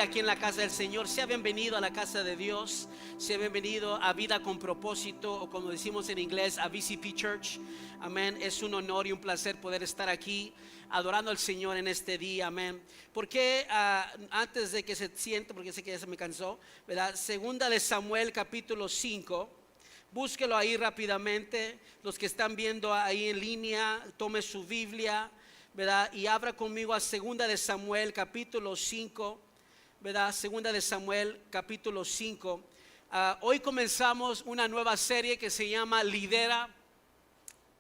Aquí en la casa del Señor, sea bienvenido a la casa de Dios, sea bienvenido a Vida con Propósito, o como decimos en inglés, a VCP Church. Amén. Es un honor y un placer poder estar aquí adorando al Señor en este día. Amén. Porque antes de que se siente, porque sé que ya se me cansó, ¿verdad? Segunda de Samuel capítulo 5. Búsquelo ahí rápidamente. Los que están viendo ahí en línea, tome su Biblia, ¿verdad? Y abra conmigo a Segunda de Samuel capítulo 5. ¿Verdad? Segunda de Samuel capítulo 5. Hoy comenzamos una nueva serie que se llama Lidera.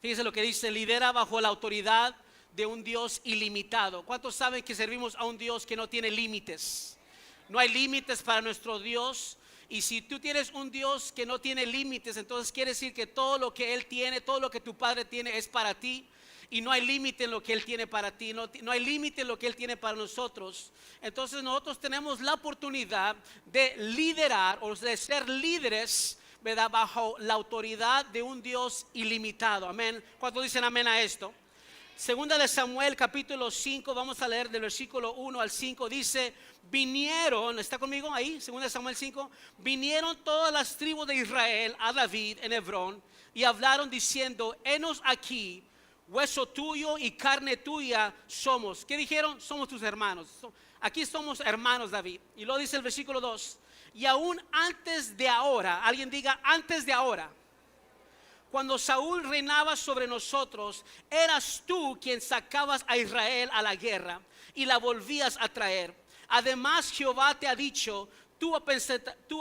Fíjense lo que dice: lidera bajo la autoridad de un Dios ilimitado. ¿Cuántos saben que servimos a un Dios que no tiene límites? No hay límites para nuestro Dios. Y si tú tienes un Dios que no tiene límites, entonces quiere decir que todo lo que Él tiene, todo lo que tu Padre tiene es para ti. Y no hay límite en lo que Él tiene para ti, no hay límite en lo que Él tiene para nosotros. Entonces nosotros tenemos la oportunidad de liderar o de ser líderes, ¿verdad? Bajo la autoridad de un Dios ilimitado. Amén. ¿Cuántos dicen amén a esto? Segunda de Samuel capítulo 5, vamos a leer del versículo 1 al 5. Dice: vinieron, ¿está conmigo ahí? Segunda de Samuel 5. Vinieron todas las tribus de Israel a David en Hebrón y hablaron diciendo: henos aquí, hueso tuyo y carne tuya somos. ¿Qué dijeron? Somos tus hermanos. Aquí somos hermanos, David. Y luego dice el versículo 2: y aún antes de ahora, alguien diga antes de ahora, cuando Saúl reinaba sobre nosotros, eras tú quien sacabas a Israel a la guerra y la volvías a traer. Además Jehová te ha dicho: tú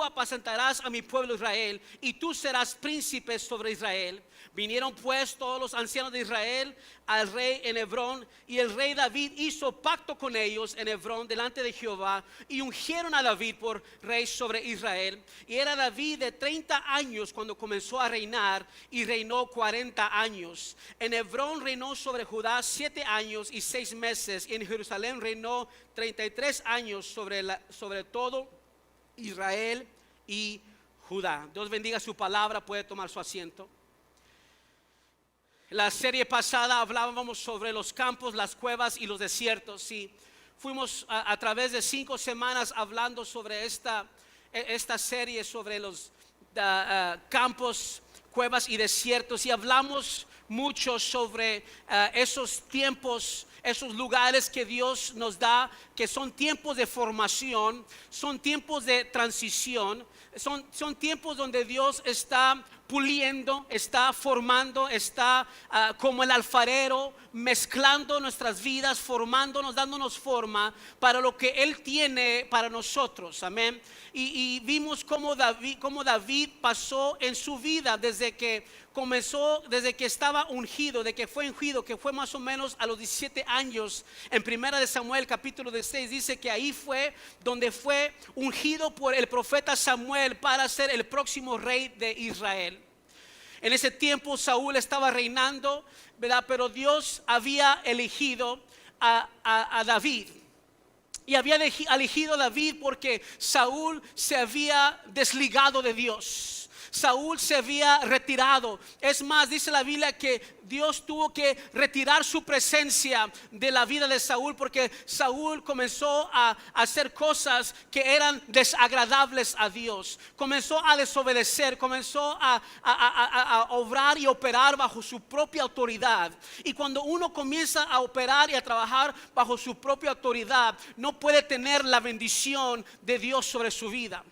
apacentarás a mi pueblo Israel, y tú serás príncipe sobre Israel. Vinieron pues todos los ancianos de Israel al rey en Hebrón, y el rey David hizo pacto con ellos en Hebrón delante de Jehová, y ungieron a David por rey sobre Israel. Y era David de 30 años cuando comenzó a reinar, y reinó 40 años. En Hebrón reinó sobre Judá 7 años y 6 meses, y en Jerusalén reinó 33 años sobre todo Israel y Judá. Dios bendiga su palabra. Puede tomar su asiento. La serie pasada hablábamos sobre los campos, las cuevas y los desiertos, y fuimos a través de 5 semanas hablando sobre esta serie sobre los campos, cuevas y desiertos, y hablamos mucho sobre esos tiempos, esos lugares que Dios nos da, que son tiempos de formación, son tiempos de transición, son tiempos donde Dios está puliendo, está formando, está como el alfarero, mezclando nuestras vidas, formándonos, dándonos forma para lo que Él tiene para nosotros. Amén. Y vimos cómo David pasó en su vida desde que comenzó, desde que estaba ungido, de que fue ungido, que fue más o menos a los 17 años. En primera de Samuel capítulo 6 dice que ahí fue donde fue ungido por el profeta Samuel para ser el próximo rey de Israel. En ese tiempo Saúl estaba reinando, ¿verdad? Pero Dios había elegido a David. Y había elegido a David porque Saúl se había desligado de Dios. Saúl se había retirado. Es más, dice la Biblia que Dios tuvo que retirar su presencia de la vida de Saúl, porque Saúl comenzó a hacer cosas que eran desagradables a Dios. Comenzó a desobedecer, comenzó a obrar y operar bajo su propia autoridad. Y cuando uno comienza a operar y a trabajar bajo su propia autoridad, no puede tener la bendición de Dios sobre su vida.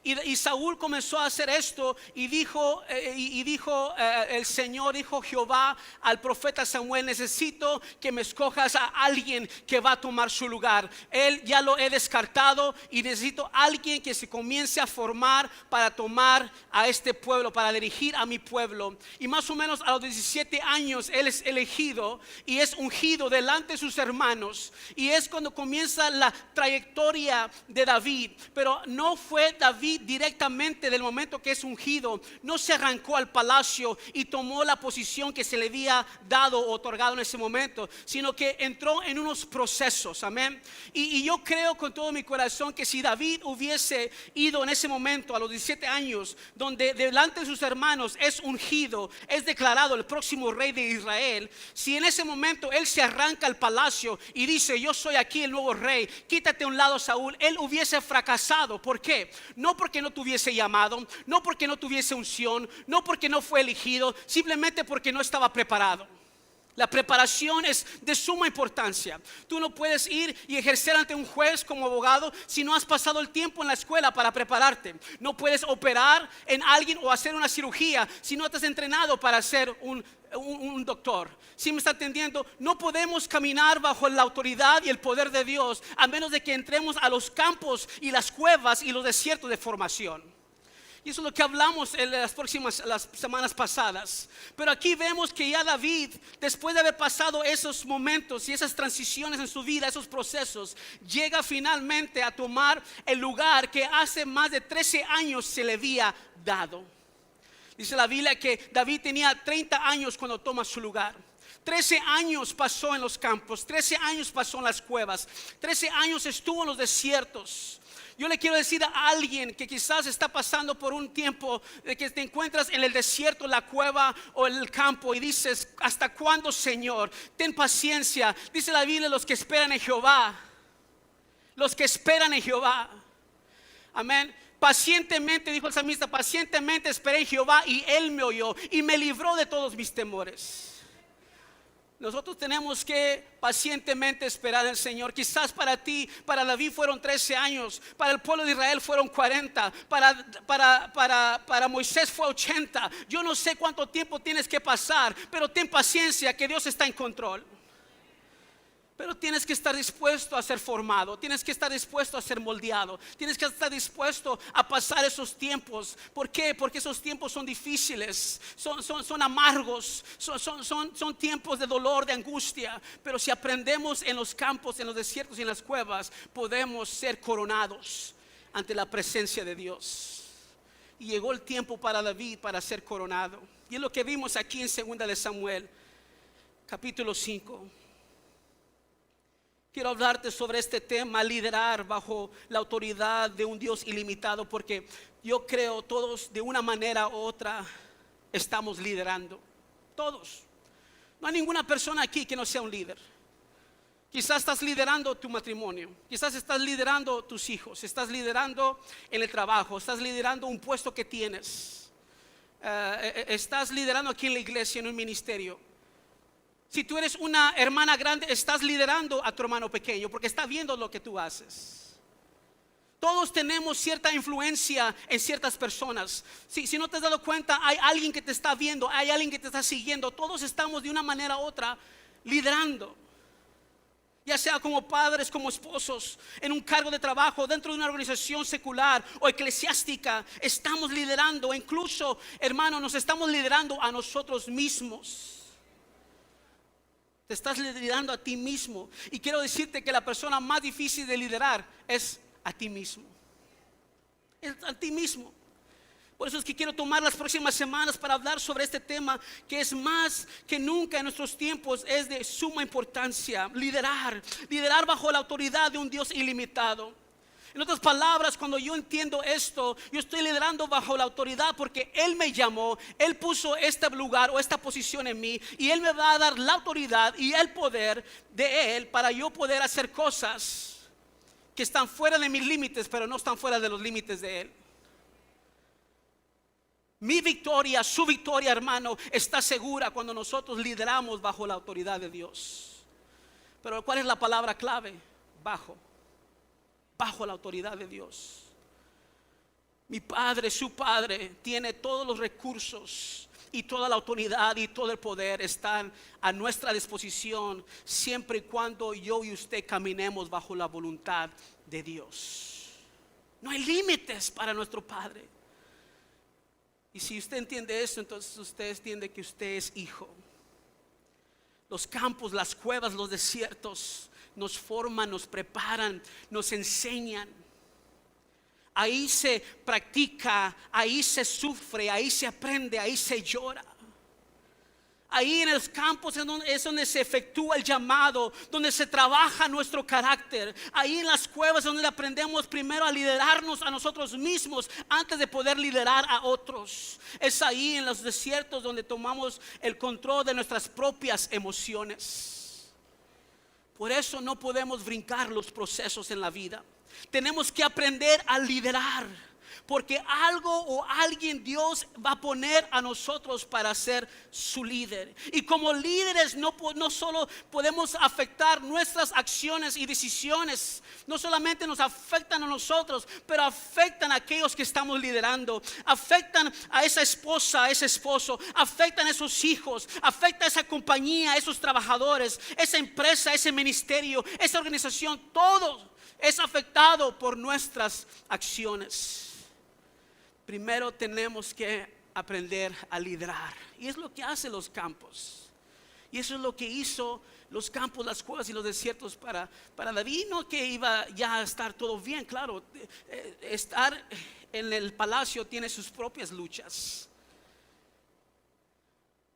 Y Saúl comenzó a hacer esto, y dijo el Señor, dijo Jehová al profeta Samuel: necesito que me escojas a alguien que va a tomar su lugar. Él ya lo he descartado, y necesito a alguien que se comience a formar para tomar a este pueblo, para dirigir a mi pueblo. Y más o menos a los 17 años él es elegido y es ungido delante de sus hermanos, y es cuando comienza la trayectoria de David. Pero no fue David David directamente del momento que es ungido, no se arrancó al palacio y tomó la posición que se le había dado o otorgado en ese momento, sino que entró en unos procesos, amén. Y yo creo con todo mi corazón que si David hubiese ido en ese momento a los 17 años, donde delante de sus hermanos es ungido, es declarado el próximo rey de Israel, si en ese momento él se arranca al palacio y dice: yo soy aquí el nuevo rey, quítate a un lado, Saúl, él hubiese fracasado. ¿Por qué? No porque no tuviese llamado, no porque no tuviese unción, no porque no fue elegido, simplemente porque no estaba preparado. La preparación es de suma importancia. Tú no puedes ir y ejercer ante un juez como abogado si no has pasado el tiempo en la escuela para prepararte. No puedes operar en alguien o hacer una cirugía si no te has entrenado para ser un doctor. ¿Sí me está entendiendo? No podemos caminar bajo la autoridad y el poder de Dios a menos de que entremos a los campos y las cuevas y los desiertos de formación. Y eso es lo que hablamos en las semanas pasadas. Pero aquí vemos que ya David, después de haber pasado esos momentos y esas transiciones en su vida, esos procesos, llega finalmente a tomar el lugar que hace más de 13 años se le había dado. Dice la Biblia que David tenía 30 años cuando toma su lugar. 13 años pasó en los campos, 13 años pasó en las cuevas, 13 años estuvo en los desiertos. Yo le quiero decir a alguien que quizás está pasando por un tiempo de que te encuentras en el desierto, la cueva o el campo y dices: ¿hasta cuándo, Señor? Ten paciencia. Dice la Biblia: los que esperan en Jehová, los que esperan en Jehová, amén. Pacientemente, dijo el salmista, pacientemente esperé en Jehová y Él me oyó y me libró de todos mis temores. Nosotros tenemos que pacientemente esperar al Señor. Quizás para ti, para David fueron 13 años, para el pueblo de Israel fueron 40, para Moisés fue 80. Yo no sé cuánto tiempo tienes que pasar, pero ten paciencia, que Dios está en control. Pero tienes que estar dispuesto a ser formado, tienes que estar dispuesto a ser moldeado, tienes que estar dispuesto a pasar esos tiempos. ¿Por qué? Porque esos tiempos son difíciles, son amargos, son tiempos de dolor, de angustia. Pero si aprendemos en los campos, en los desiertos y en las cuevas, podemos ser coronados ante la presencia de Dios. Y llegó el tiempo para David para ser coronado. Y es lo que vimos aquí en 2 de Samuel, capítulo 5. Quiero hablarte sobre este tema, liderar bajo la autoridad de un Dios ilimitado, porque yo creo todos de una manera u otra estamos liderando. Todos. No hay ninguna persona aquí que no sea un líder. Quizás estás liderando tu matrimonio, quizás estás liderando tus hijos, estás liderando en el trabajo, estás liderando un puesto que tienes, estás liderando aquí en la iglesia, en un ministerio. Si tú eres una hermana grande, estás liderando a tu hermano pequeño porque está viendo lo que tú haces. Todos tenemos cierta influencia en ciertas personas. Si no te has dado cuenta, hay alguien que te está viendo, hay alguien que te está siguiendo. Todos estamos de una manera u otra liderando. Ya sea como padres, como esposos, en un cargo de trabajo, dentro de una organización secular o eclesiástica, estamos liderando. Incluso, hermano, nos estamos liderando a nosotros mismos. Te estás liderando a ti mismo. Y quiero decirte que la persona más difícil de liderar es a ti mismo. Es a ti mismo. Por eso es que quiero tomar las próximas semanas para hablar sobre este tema, que es más que nunca en nuestros tiempos es de suma importancia. Liderar bajo la autoridad de un Dios ilimitado. En otras palabras, cuando yo entiendo esto, yo estoy liderando bajo la autoridad porque Él me llamó, Él puso este lugar o esta posición en mí, y Él me va a dar la autoridad y el poder de Él para yo poder hacer cosas que están fuera de mis límites, pero no están fuera de los límites de Él. Mi victoria, su victoria, hermano, está segura cuando nosotros lideramos bajo la autoridad de Dios. Pero ¿cuál es la palabra clave? Bajo la autoridad de Dios. Mi Padre, su Padre, tiene todos los recursos y toda la autoridad y todo el poder están a nuestra disposición, siempre y cuando yo y usted caminemos bajo la voluntad de Dios. No hay límites para nuestro Padre. Y si usted entiende eso, entonces usted entiende que usted es hijo. Los campos, las cuevas, los desiertos nos forman, nos preparan, nos enseñan Ahí se practica, ahí se sufre, ahí se aprende, ahí se llora. Ahí en los campos es donde se efectúa el llamado, donde se trabaja nuestro carácter. Ahí en las cuevas es donde aprendemos primero a liderarnos a nosotros mismos antes de poder liderar a otros. Es ahí en los desiertos donde tomamos el control de nuestras propias emociones. Por eso no podemos brincar los procesos en la vida. Tenemos que aprender a liderar, porque algo o alguien Dios va a poner a nosotros para ser su líder. Y como líderes no solo podemos afectar nuestras acciones y decisiones, no solamente nos afectan a nosotros, pero afectan a aquellos que estamos liderando, afectan a esa esposa, a ese esposo, afectan a esos hijos, afecta a esa compañía, a esos trabajadores, esa empresa, ese ministerio, esa organización. Todo es afectado por nuestras acciones. Primero tenemos que aprender a liderar. Y es lo que hacen los campos. Y eso es lo que hizo los campos, las cuevas y los desiertos para David. No que iba ya a estar todo bien, claro. Estar en el palacio tiene sus propias luchas.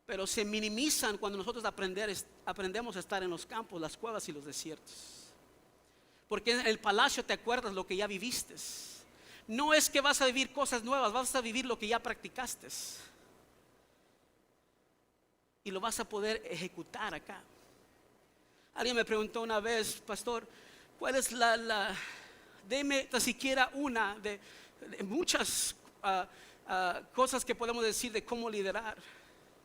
Pero se minimizan cuando nosotros aprendemos a estar en los campos, las cuevas y los desiertos. Porque en el palacio te acuerdas lo que ya viviste. No es que vas a vivir cosas nuevas, vas a vivir lo que ya practicaste. Y lo vas a poder ejecutar acá. Alguien me preguntó una vez, pastor, ¿cuál es deme tan siquiera una de muchas cosas que podemos decir de cómo liderar?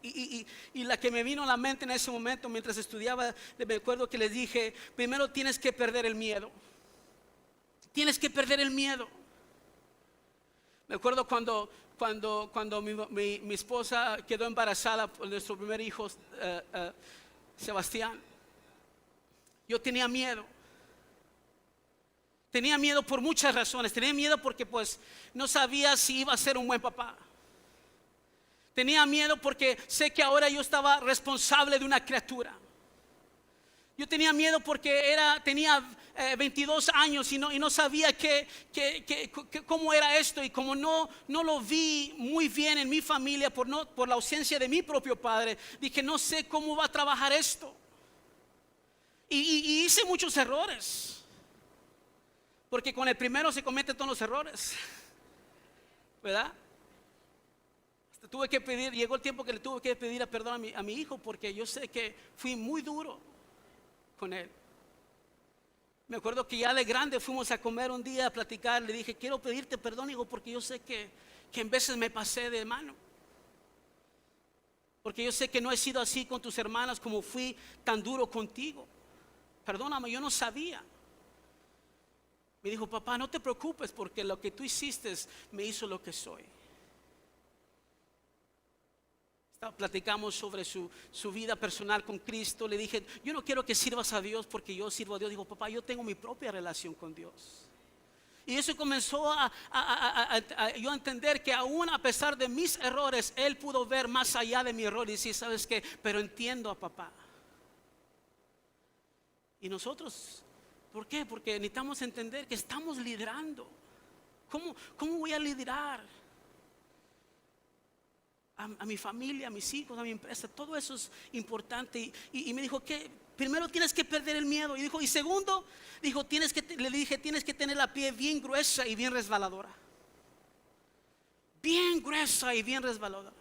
Y la que me vino a la mente en ese momento mientras estudiaba, me acuerdo que les dije, primero tienes que perder el miedo. Tienes que perder el miedo. Me acuerdo cuando mi esposa quedó embarazada por nuestro primer hijo, Sebastián. Yo tenía miedo. Tenía miedo por muchas razones. Tenía miedo porque pues no sabía si iba a ser un buen papá. Tenía miedo porque sé que ahora yo estaba responsable de una criatura. Yo tenía miedo porque tenía 22 años y no sabía cómo era esto. Y como no lo vi muy bien en mi familia por la ausencia de mi propio padre, dije, no sé cómo va a trabajar esto. Y hice muchos errores. Porque con el primero se cometen todos los errores, ¿verdad? Tuve que pedir, llegó el tiempo que le tuve que pedir perdón a mi hijo, porque yo sé que fui muy duro con él. Me acuerdo que ya de grande fuimos a comer un día a platicar. Le dije, quiero pedirte perdón, hijo, porque yo sé que en veces me pasé de mano. Porque yo sé que no he sido así con tus hermanas como fui tan duro contigo. Perdóname, yo no sabía. Me dijo, papá, no te preocupes, porque lo que tú hiciste me hizo lo que soy. Platicamos sobre su vida personal con Cristo. Le dije, yo no quiero que sirvas a Dios porque yo sirvo a Dios. Dijo, papá, yo tengo mi propia relación con Dios. Y eso comenzó yo a entender que aún a pesar de mis errores, Él pudo ver más allá de mi error y decir, ¿sabes qué? Pero entiendo a papá. Y nosotros, ¿por qué? Porque necesitamos entender que estamos liderando. ¿Cómo voy a liderar? A mi familia, a mis hijos, a mi empresa, todo eso es importante. Y me dijo que primero tienes que perder el miedo. Y segundo, dijo, le dije, tienes que tener la piel bien gruesa y bien resbaladora. Bien gruesa y bien resbaladora.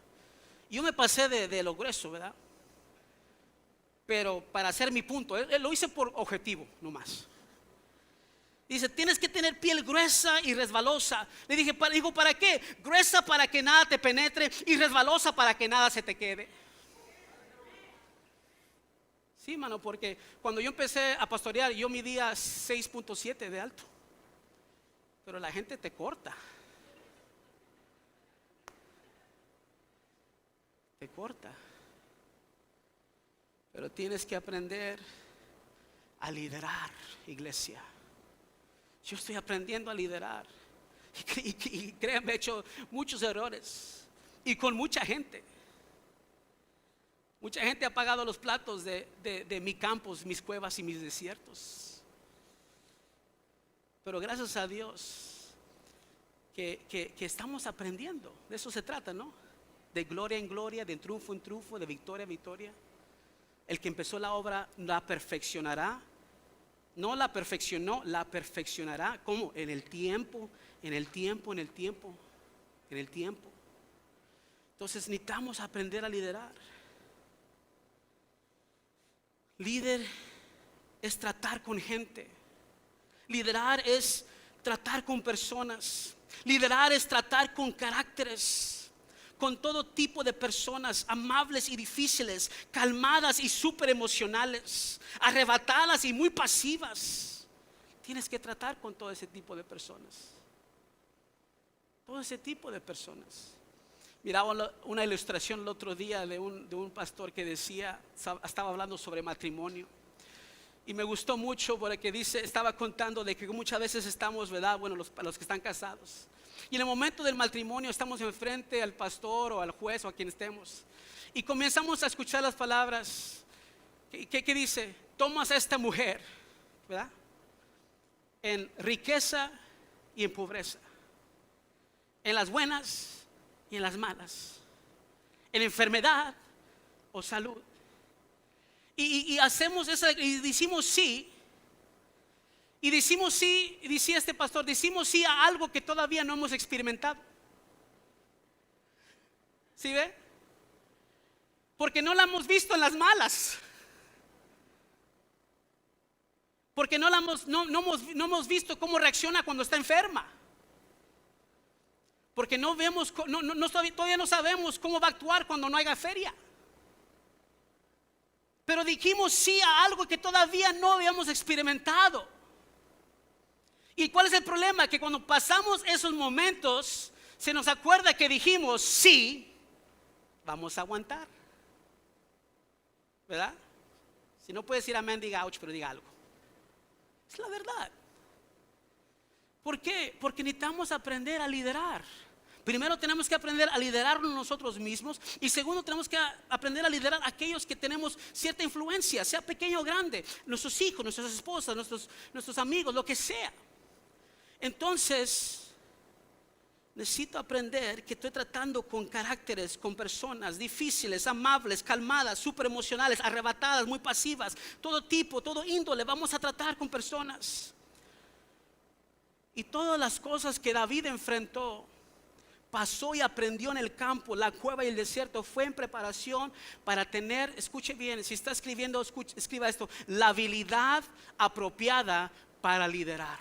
Yo me pasé de lo grueso, ¿verdad? Pero para hacer mi punto, lo hice por objetivo, no más. Dice, tienes que tener piel gruesa y resbalosa. Le dije, ¿para qué? Gruesa para que nada te penetre y resbalosa para que nada se te quede. Sí, mano, porque cuando yo empecé a pastorear, yo midía 6.7 de alto. Pero la gente te corta. Te corta. Pero tienes que aprender a liderar, iglesia. Yo estoy aprendiendo a liderar. Y créanme, he hecho muchos errores. Y con mucha gente. Mucha gente ha pagado los platos de mi campos, mis cuevas y mis desiertos. Pero gracias a Dios, que estamos aprendiendo. De eso se trata, ¿no? De gloria en gloria, de triunfo en triunfo, de victoria en victoria. El que empezó la obra la perfeccionará. No la perfeccionó, la perfeccionará. ¿Cómo? En el tiempo, en el tiempo, en el tiempo, en el tiempo. Entonces necesitamos aprender a liderar. Líder es tratar con gente. Liderar es tratar con personas. Liderar es tratar con caracteres, con todo tipo de personas, amables y difíciles, calmadas y súper emocionales, arrebatadas y muy pasivas. Tienes que tratar con todo ese tipo de personas. Todo ese tipo de personas. Miraba una ilustración el otro día de un pastor que decía, estaba hablando sobre matrimonio. Y me gustó mucho porque estaba contando de que muchas veces estamos, ¿verdad? Bueno, los que están casados. Y en el momento del matrimonio estamos enfrente al pastor o al juez o a quien estemos. Y comenzamos a escuchar las palabras. ¿Qué dice? Tomas a esta mujer, ¿verdad? En riqueza y en pobreza. En las buenas y en las malas. En enfermedad o salud. Y hacemos esa, y decimos sí. Y decimos sí, decía este pastor, decimos sí a algo que todavía no hemos experimentado. ¿Sí ve? Porque no la hemos visto en las malas. Porque no hemos visto cómo reacciona cuando está enferma. Porque no vemos, todavía no sabemos cómo va a actuar cuando no haya feria. Pero dijimos sí a algo que todavía no habíamos experimentado. ¿Y cuál es el problema? Que cuando pasamos esos momentos, se nos acuerda que dijimos sí, vamos a aguantar. ¿Verdad? Si no puede decir amén, diga ouch, pero diga algo. Es la verdad. ¿Por qué? Porque necesitamos aprender a liderar. Primero tenemos que aprender a liderarnos nosotros mismos. Y segundo tenemos que aprender a liderar a aquellos que tenemos cierta influencia, sea pequeño o grande. Nuestros hijos, nuestras esposas, nuestros amigos, lo que sea. Entonces necesito aprender que estoy tratando con caracteres, con personas difíciles, amables, calmadas, súper emocionales, arrebatadas, muy pasivas. Todo tipo, todo índole. Vamos a tratar con personas. Y todas las cosas que David enfrentó, pasó y aprendió en el campo, la cueva y el desierto, fue en preparación para tener, escuche bien, si está escribiendo, escriba esto, la habilidad apropiada para liderar.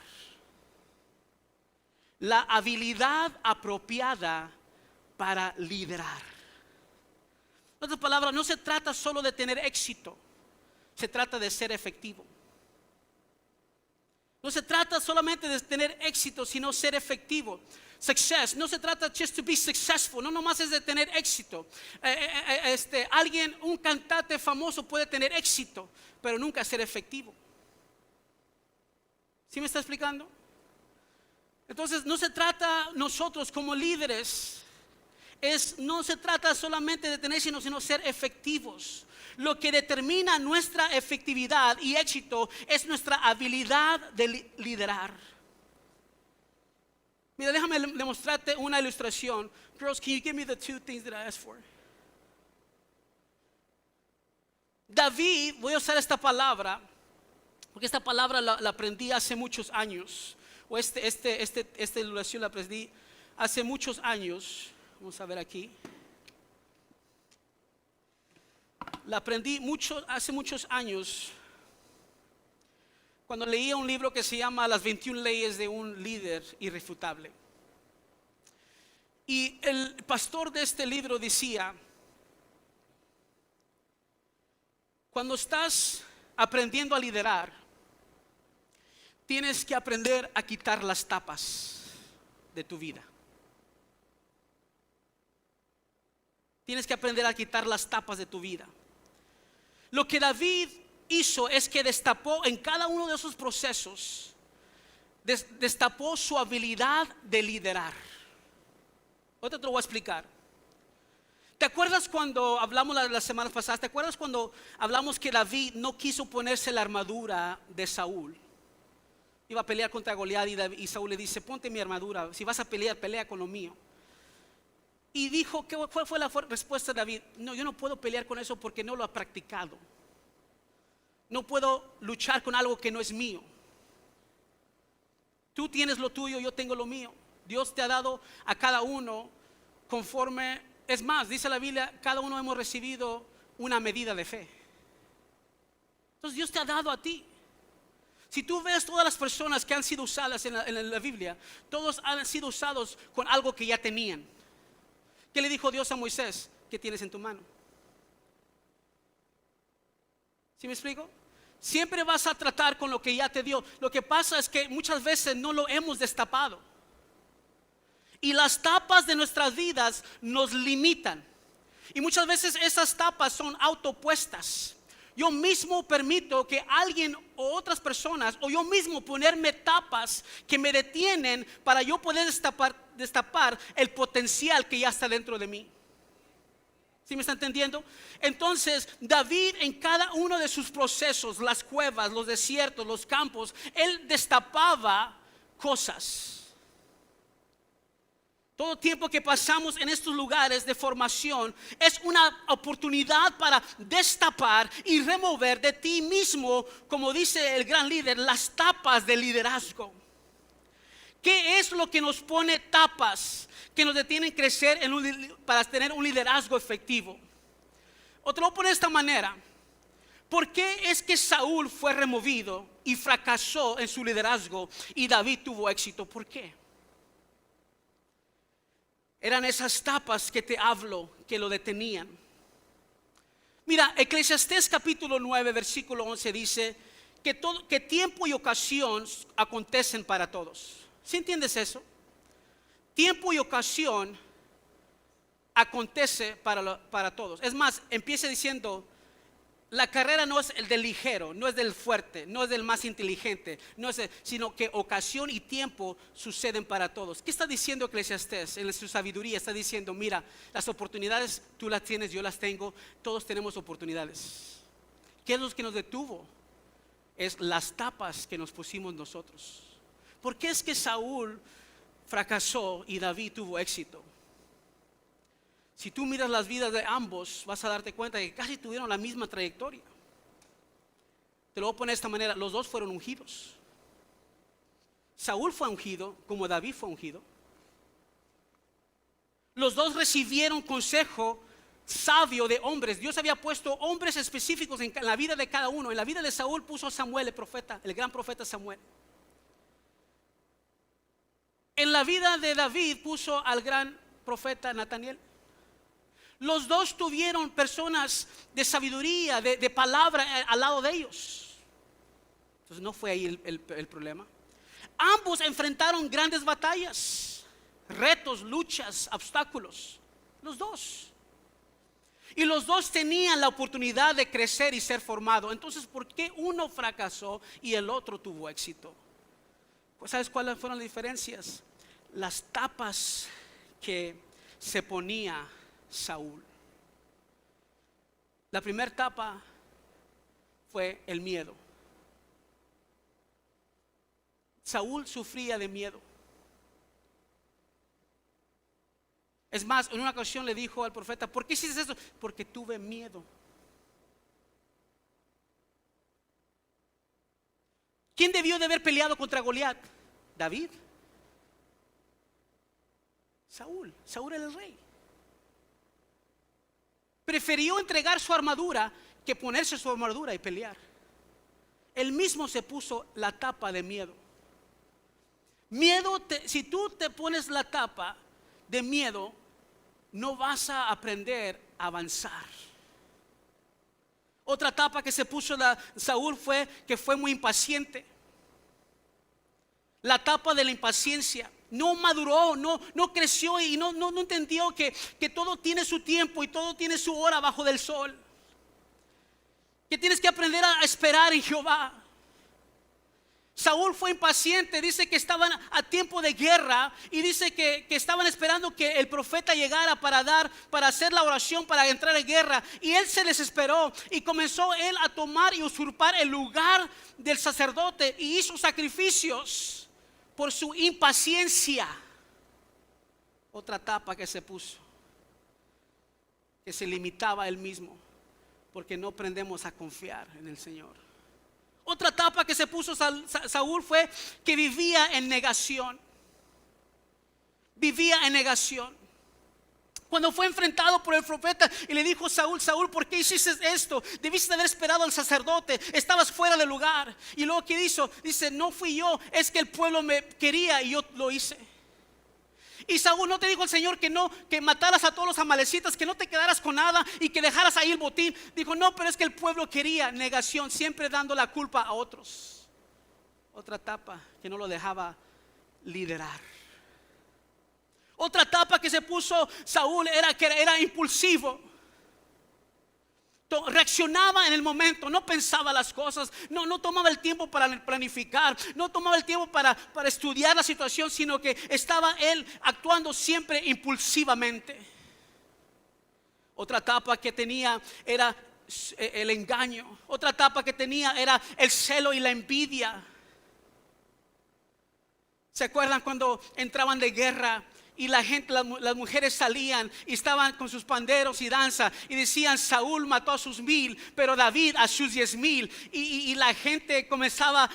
La habilidad apropiada para liderar. En otras palabras, no se trata solo de tener éxito, se trata de ser efectivo. No se trata solamente de tener éxito, sino ser efectivo. Success, no se trata just to be successful, no nomás es de tener éxito. Un cantante famoso puede tener éxito, pero nunca ser efectivo. ¿Sí me está explicando? Entonces no se trata nosotros como líderes, no se trata solamente de tener sino ser efectivos. Lo que determina nuestra efectividad y éxito es nuestra habilidad de liderar. Mira, déjame demostrarte una ilustración. Girls, can you give me the two things that I asked for? David, voy a usar esta palabra, porque esta palabra la aprendí hace muchos años. O esta ilustración la aprendí hace muchos años. Vamos a ver aquí. La aprendí hace muchos años, cuando leía un libro que se llama Las 21 leyes de un líder irrefutable. Y el pastor de este libro decía, cuando estás aprendiendo a liderar, tienes que aprender a quitar las tapas de tu vida. Tienes que aprender a quitar las tapas de tu vida. Lo que David hizo es que destapó en cada uno de esos procesos, destapó su habilidad de liderar. Ahorita te lo voy a explicar. ¿Te acuerdas cuando hablamos las semanas pasadas? ¿Te acuerdas cuando hablamos que David no quiso ponerse la armadura de Saúl? Iba a pelear contra Goliat y Saúl le dice: ponte mi armadura, si vas a pelear, pelea con lo mío. Y dijo, ¿cuál fue la respuesta de David? No, yo no puedo pelear con eso porque no lo ha practicado. No puedo luchar con algo que no es mío. Tú tienes lo tuyo, yo tengo lo mío. Dios te ha dado a cada uno conforme, es más, dice la Biblia, cada uno hemos recibido una medida de fe. Entonces Dios te ha dado a ti. Si tú ves todas las personas que han sido usadas en la Biblia, todos han sido usados con algo que ya tenían. ¿Qué le dijo Dios a Moisés? ¿Qué tienes en tu mano? ¿Sí me explico? Siempre vas a tratar con lo que ya te dio. Lo que pasa es que muchas veces no lo hemos destapado. Y las tapas de nuestras vidas nos limitan. Y muchas veces esas tapas son autopuestas. Yo mismo permito que alguien o otras personas, o yo mismo ponerme tapas que me detienen para yo poder destapar el potencial que ya está dentro de mí. ¿Sí me está entendiendo? Entonces David, en cada uno de sus procesos, las cuevas, los desiertos, los campos, él destapaba cosas. Todo tiempo que pasamos en estos lugares de formación es una oportunidad para destapar y remover de ti mismo, como dice el gran líder, las tapas de liderazgo. ¿Qué es lo que nos pone tapas que nos detienen crecer para tener un liderazgo efectivo? O te lo voy a poner de esta manera. ¿Por qué es que Saúl fue removido y fracasó en su liderazgo y David tuvo éxito? ¿Por qué? Eran esas tapas que te hablo que lo detenían. Mira, Eclesiastés capítulo 9 versículo 11 dice que tiempo y ocasión acontecen para todos. ¿Sí entiendes eso? Tiempo y ocasión acontece para todos. Es más, empieza diciendo: la carrera no es el del ligero, no es del fuerte, no es del más inteligente, sino que ocasión y tiempo suceden para todos. ¿Qué está diciendo Eclesiastés? En su sabiduría está diciendo: mira, las oportunidades tú las tienes, yo las tengo, todos tenemos oportunidades. ¿Qué es lo que nos detuvo? Es las tapas que nos pusimos nosotros. ¿Por qué es que Saúl fracasó y David tuvo éxito? Si tú miras las vidas de ambos, vas a darte cuenta que casi tuvieron la misma trayectoria. Te lo voy a poner de esta manera: los dos fueron ungidos. Saúl fue ungido como David fue ungido. Los dos recibieron consejo sabio de hombres. Dios había puesto hombres específicos en la vida de cada uno. En la vida de Saúl puso a Samuel, el profeta, el gran profeta Samuel. En la vida de David puso al gran profeta Nataniel. Los dos tuvieron personas de sabiduría, de palabra al lado de ellos. Entonces no fue ahí el problema. Ambos enfrentaron grandes batallas, retos, luchas, obstáculos. Los dos. Y los dos tenían la oportunidad de crecer y ser formado. Entonces, ¿por qué uno fracasó y el otro tuvo éxito? Pues, ¿sabes cuáles fueron las diferencias? Las tapas que se ponía Saúl. La primera tapa fue el miedo. Saúl sufría de miedo. Es más, en una ocasión le dijo al profeta: ¿por qué hiciste eso? Porque tuve miedo. ¿Quién debió de haber peleado contra Goliat? David. Saúl era el rey. Prefirió entregar su armadura que ponerse su armadura y pelear. Él mismo se puso la tapa de miedo. Si tú te pones la tapa de miedo, no vas a aprender a avanzar. Otra tapa que se puso Saúl fue que fue muy impaciente. La tapa de la impaciencia. No maduró, no creció y no entendió que todo tiene su tiempo y todo tiene su hora bajo del sol. Que tienes que aprender a esperar en Jehová. Saúl fue impaciente, dice que estaban a tiempo de guerra y dice que estaban esperando que el profeta llegara para hacer la oración, para entrar en guerra. Y él se desesperó y comenzó él a tomar y usurpar el lugar del sacerdote y hizo sacrificios por su impaciencia. Otra tapa que se puso, que se limitaba a él mismo, porque no aprendemos a confiar en el Señor. Otra etapa que se puso Saúl fue que vivía en negación. Vivía en negación. Cuando fue enfrentado por el profeta y le dijo: Saúl, Saúl, ¿por qué hiciste esto? Debiste haber esperado al sacerdote, estabas fuera del lugar. Y luego ¿qué hizo? Dice: no fui yo, es que el pueblo me quería y yo lo hice. Y Saúl, ¿no te dijo el Señor que no, que mataras a todos los amalecitas, que no te quedaras con nada y que dejaras ahí el botín? Dijo: no, pero es que el pueblo quería. Negación, siempre dando la culpa a otros. Otra etapa que no lo dejaba liderar. Otra etapa que se puso Saúl era que era impulsivo. Reaccionaba en el momento, no pensaba las cosas, no tomaba el tiempo para planificar, no tomaba el tiempo para estudiar la situación, sino que estaba él actuando siempre impulsivamente. Otra etapa que tenía era el engaño. Otra etapa que tenía era el celo y la envidia. ¿Se acuerdan cuando entraban de guerra? Y la gente, las mujeres salían y estaban con sus panderos y danza y decían: Saúl mató a sus 1000, pero David a sus 10,000. Y la gente comenzaba: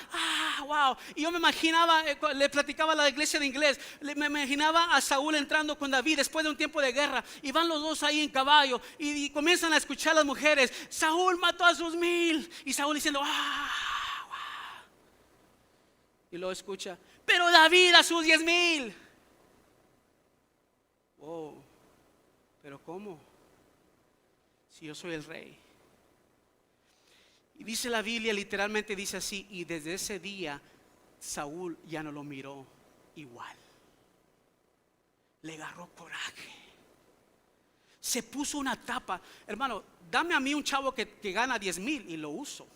wow. Y yo me imaginaba, le platicaba a la iglesia de inglés, me imaginaba a Saúl entrando con David después de un tiempo de guerra. Y van los dos ahí en caballo y comienzan a escuchar las mujeres: Saúl mató a sus 1000. Y Saúl diciendo: wow. Y luego escucha: pero David a sus 10,000. Oh, pero ¿cómo? Si yo soy el rey. Y dice la Biblia, literalmente dice así: y desde ese día Saúl ya no lo miró igual. Le agarró coraje. Se puso una tapa. Hermano, dame a mí un chavo que gana 10,000 y lo uso.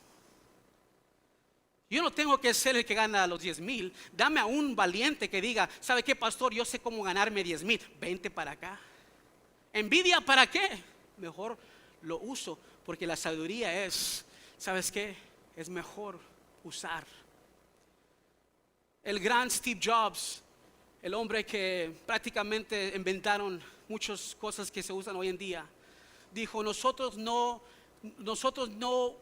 Yo no tengo que ser el que gana los 10,000. Dame a un valiente que diga: ¿sabe qué, pastor? Yo sé cómo ganarme 10,000. Vente para acá. ¿Envidia para qué? Mejor lo uso, porque la sabiduría es, ¿sabes qué? Es mejor usar. El gran Steve Jobs, el hombre que prácticamente inventaron muchas cosas que se usan hoy en día, dijo: nosotros no,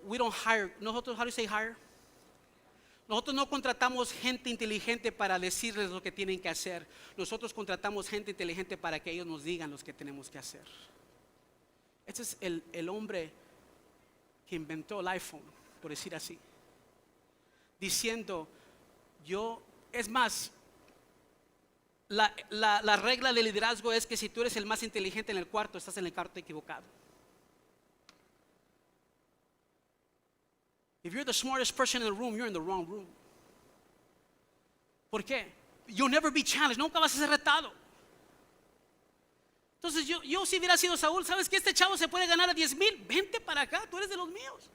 we don't hire. Nosotros, how do you say hire? Nosotros no contratamos gente inteligente para decirles lo que tienen que hacer. Nosotros contratamos gente inteligente para que ellos nos digan lo que tenemos que hacer. Este es el hombre que inventó el iPhone, por decir así. Diciendo: es más, la regla del liderazgo es que si tú eres el más inteligente en el cuarto, estás en el cuarto equivocado. If you're the smartest person in the room, you're in the wrong room. ¿Por qué? You'll never be challenged. Nunca vas a ser retado. Entonces yo si hubiera sido Saúl, ¿sabes que este chavo se puede ganar a 10,000? Vente para acá, tú eres de los míos.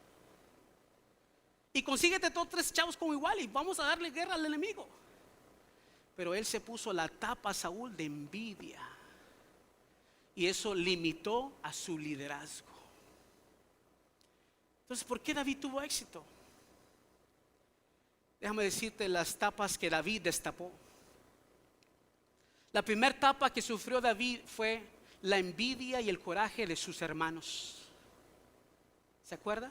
Y consíguete todos 3 chavos como igual y vamos a darle guerra al enemigo. Pero él se puso la tapa a Saúl de envidia. Y eso limitó a su liderazgo. Entonces, ¿por qué David tuvo éxito? Déjame decirte las tapas que David destapó. La primera tapa que sufrió David fue la envidia y el coraje de sus hermanos. ¿Se acuerda?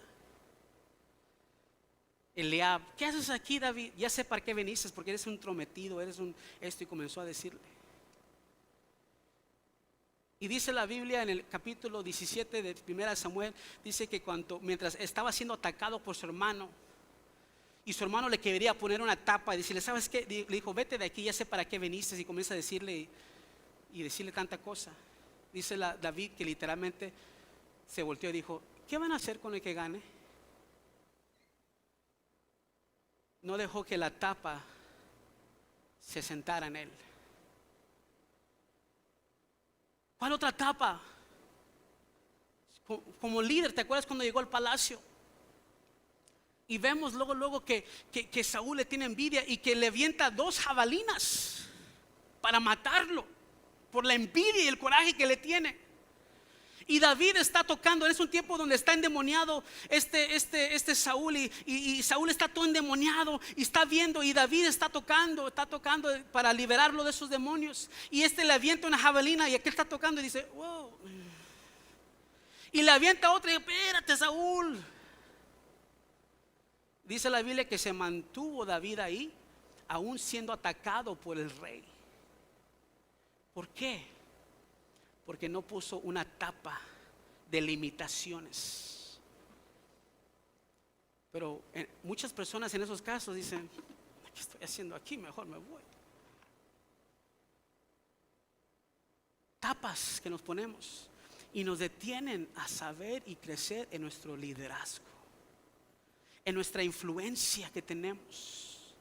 Eliab: ¿qué haces aquí, David? Ya sé para qué viniste, porque eres un entrometido, eres un esto. Y comenzó a decirle. Y dice la Biblia en el capítulo 17 de 1 Samuel, dice que mientras estaba siendo atacado por su hermano, y su hermano le quería poner una tapa y decirle: ¿sabes qué? Le dijo: vete de aquí, ya sé para qué viniste. Y comienza a decirle y decirle tanta cosa. Dice David que literalmente se volteó y dijo: ¿qué van a hacer con el que gane? No dejó que la tapa se sentara en él. ¿Cuál otra etapa? Como líder, ¿te acuerdas cuando llegó al palacio? Y vemos luego que Saúl le tiene envidia y que le avienta 2 jabalinas para matarlo por la envidia y el coraje que le tiene. Y David está tocando, es un tiempo donde está endemoniado este Saúl y Saúl está todo endemoniado y está viendo, y David está tocando para liberarlo de esos demonios. Y le avienta una jabalina y aquel está tocando y dice, wow. Y le avienta otra y espérate, Saúl. Dice la Biblia que se mantuvo David ahí, aún siendo atacado por el rey. ¿Por qué? Porque no puso una tapa de limitaciones. Pero muchas personas en esos casos dicen, ¿qué estoy haciendo aquí? Mejor me voy. Tapas que nos ponemos y nos detienen a saber y crecer en nuestro liderazgo, en nuestra influencia que tenemos.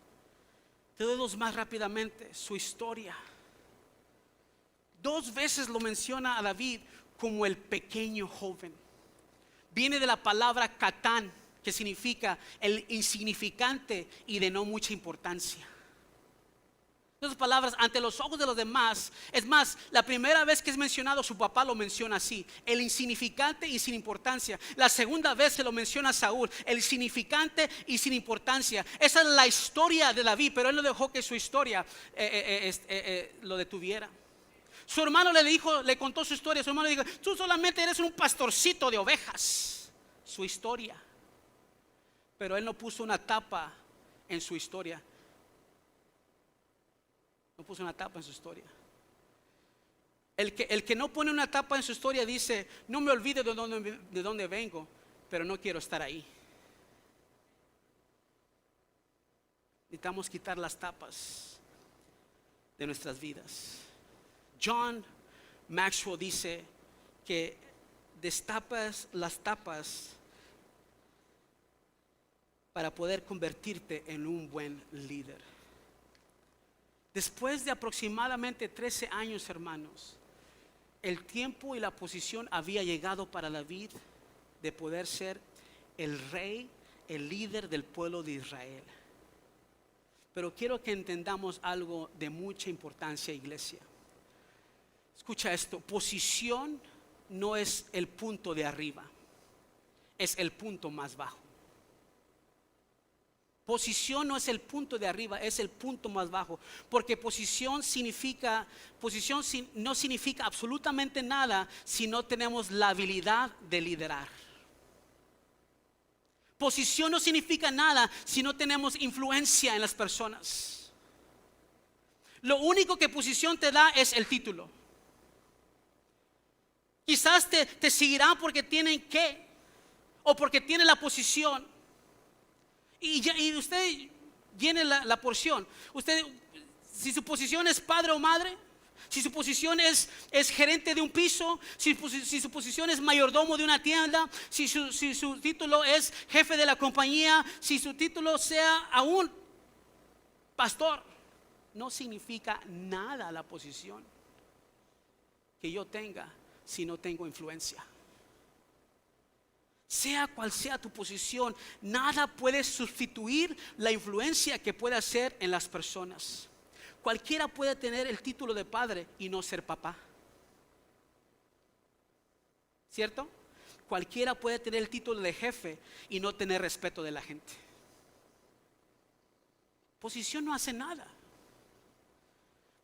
Te doy 2 más rápidamente. Su historia. 2 veces lo menciona a David como el pequeño joven. Viene de la palabra Catán, que significa el insignificante y de no mucha importancia. Esas palabras, ante los ojos de los demás. Es más, la primera vez que es mencionado, su papá lo menciona así: el insignificante y sin importancia. La segunda vez se lo menciona a Saúl: el insignificante y sin importancia. Esa es la historia de David, pero él no dejó que su historia lo detuviera. Su hermano le contó su historia. Su hermano le dijo, tú solamente eres un pastorcito de ovejas. Su historia. Pero él no puso una tapa en su historia. No puso una tapa en su historia. El que no pone una tapa en su historia dice, no me olvide de dónde vengo, pero no quiero estar ahí. Necesitamos quitar las tapas de nuestras vidas. John Maxwell dice que destapas las tapas para poder convertirte en un buen líder. Después de aproximadamente 13 años, hermanos, el tiempo y la posición había llegado para David de poder ser el rey, el líder del pueblo de Israel. Pero quiero que entendamos algo de mucha importancia, iglesia. Escucha esto: posición no es el punto de arriba, es el punto más bajo. Posición no es el punto de arriba, es el punto más bajo. Porque posición no significa absolutamente nada si no tenemos la habilidad de liderar. Posición no significa nada si no tenemos influencia en las personas. Lo único que posición te da es el título. Quizás te seguirán porque tienen que, o porque tienen la posición. Y usted llene la porción. Usted, si su posición es padre o madre, si su posición es gerente de un piso, si su posición es mayordomo de una tienda, si su título es jefe de la compañía, si su título sea aún pastor, no significa nada la posición que yo tenga si no tengo influencia. Sea cual sea tu posición, nada puede sustituir la influencia que puede hacer en las personas. Cualquiera puede tener el título de padre y no ser papá, ¿cierto? Cualquiera puede tener el título de jefe y no tener respeto de la gente. Posición no hace nada.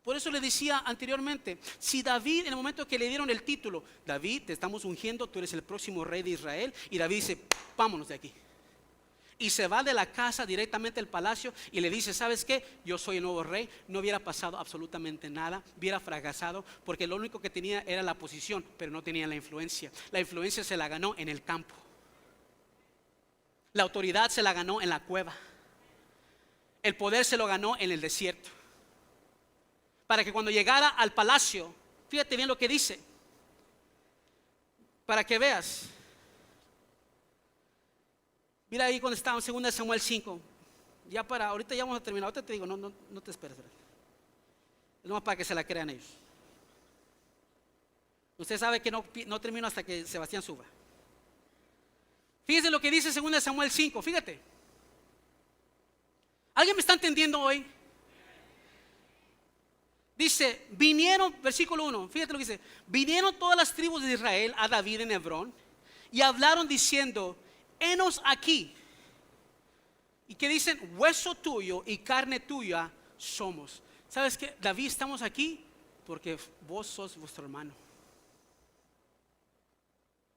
Por eso le decía anteriormente, si David, en el momento que le dieron el título, David, te estamos ungiendo, tú eres el próximo rey de Israel, y David dice, vámonos de aquí. Y se va de la casa directamente al palacio y le dice, ¿sabes qué? Yo soy el nuevo rey. No hubiera pasado absolutamente nada, hubiera fracasado, porque lo único que tenía era la posición, pero no tenía la influencia. La influencia se la ganó en el campo. La autoridad se la ganó en la cueva. El poder se lo ganó en el desierto. Para que cuando llegara al palacio, fíjate bien lo que dice, para que veas. Mira ahí cuando estaba en 2 Samuel 5. Ahorita ya vamos a terminar. Ahorita te digo, no te esperes. Es nomás para que se la crean ellos. Usted sabe que no termino hasta que Sebastián suba. Fíjese lo que dice 2 Samuel 5, fíjate. ¿Alguien me está entendiendo hoy? Dice, vinieron, versículo 1, fíjate lo que dice: vinieron todas las tribus de Israel a David en Hebrón y hablaron diciendo: henos aquí. Y que dicen: hueso tuyo y carne tuya somos. ¿Sabes qué? David, estamos aquí porque vos sos vuestro hermano.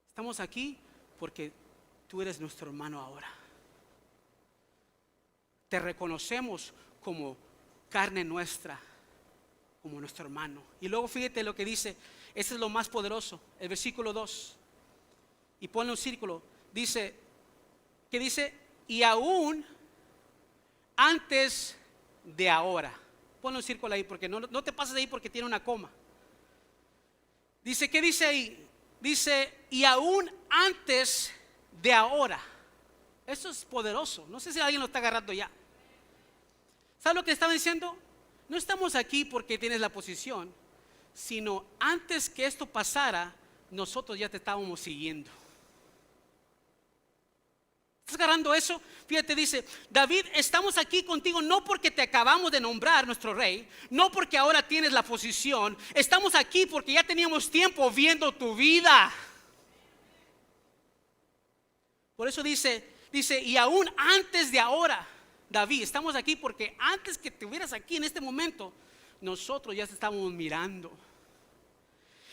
Estamos aquí porque tú eres nuestro hermano ahora. Te reconocemos como carne nuestra, como nuestro hermano. Y luego fíjate lo que dice, ese es lo más poderoso, el versículo 2. Y ponle un círculo. Dice, ¿qué dice? Y aún antes de ahora. Ponle un círculo ahí, porque no te pases de ahí porque tiene una coma. Dice, ¿qué dice ahí? Dice, y aún antes de ahora. Eso es poderoso. No sé si alguien lo está agarrando ya. ¿Sabes lo que estaba diciendo? No estamos aquí porque tienes la posición, sino antes que esto pasara, nosotros ya te estábamos siguiendo. ¿Estás agarrando eso? Fíjate, dice David, estamos aquí contigo no porque te acabamos de nombrar nuestro rey, no porque ahora tienes la posición. Estamos aquí porque ya teníamos tiempo viendo tu vida. Por eso dice, y aún antes de ahora, David, estamos aquí porque antes que estuvieras aquí en este momento, nosotros ya te estábamos mirando.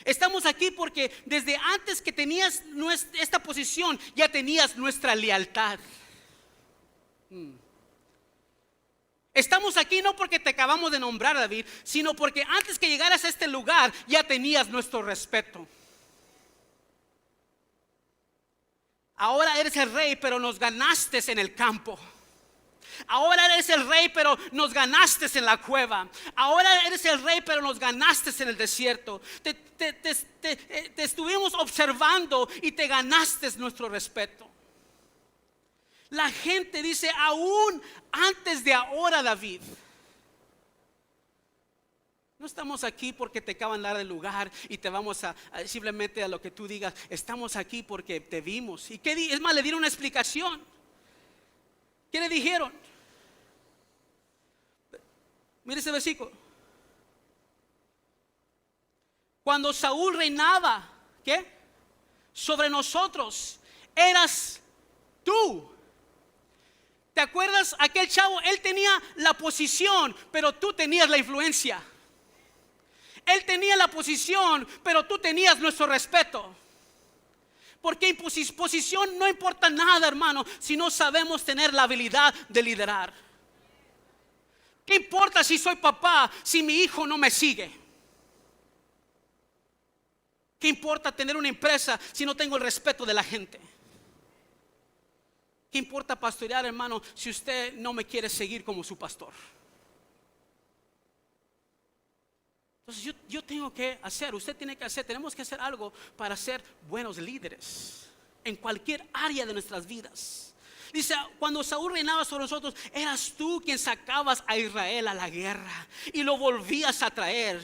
Estamos aquí porque desde antes que tenías esta posición, ya tenías nuestra lealtad. Estamos aquí no porque te acabamos de nombrar, David, sino porque antes que llegaras a este lugar, ya tenías nuestro respeto. Ahora eres el rey, pero nos ganaste en el campo. Ahora eres el rey, pero nos ganaste en la cueva. Ahora eres el rey, pero nos ganaste en el desierto. Te estuvimos observando y te ganaste nuestro respeto. La gente dice, aún antes de ahora, David. No estamos aquí porque te acaban de dar el lugar y te vamos a simplemente a lo que tú digas. Estamos aquí porque te vimos. ¿Y qué es más? Le dieron una explicación. ¿Qué le dijeron? Mire ese versículo. Cuando Saúl reinaba, ¿qué? Sobre nosotros, eras tú. ¿Te acuerdas? Aquel chavo, él tenía la posición, pero tú tenías la influencia. Él tenía la posición, pero tú tenías nuestro respeto. Porque en posición no importa nada, hermano, si no sabemos tener la habilidad de liderar. ¿Qué importa si soy papá, si mi hijo no me sigue? ¿Qué importa tener una empresa si no tengo el respeto de la gente? ¿Qué importa pastorear, hermano, si usted no me quiere seguir como su pastor? Entonces yo tengo que hacer, usted tiene que hacer, tenemos que hacer algo para ser buenos líderes en cualquier área de nuestras vidas. Dice, cuando Saúl reinaba sobre nosotros, eras tú quien sacabas a Israel a la guerra y lo volvías a traer.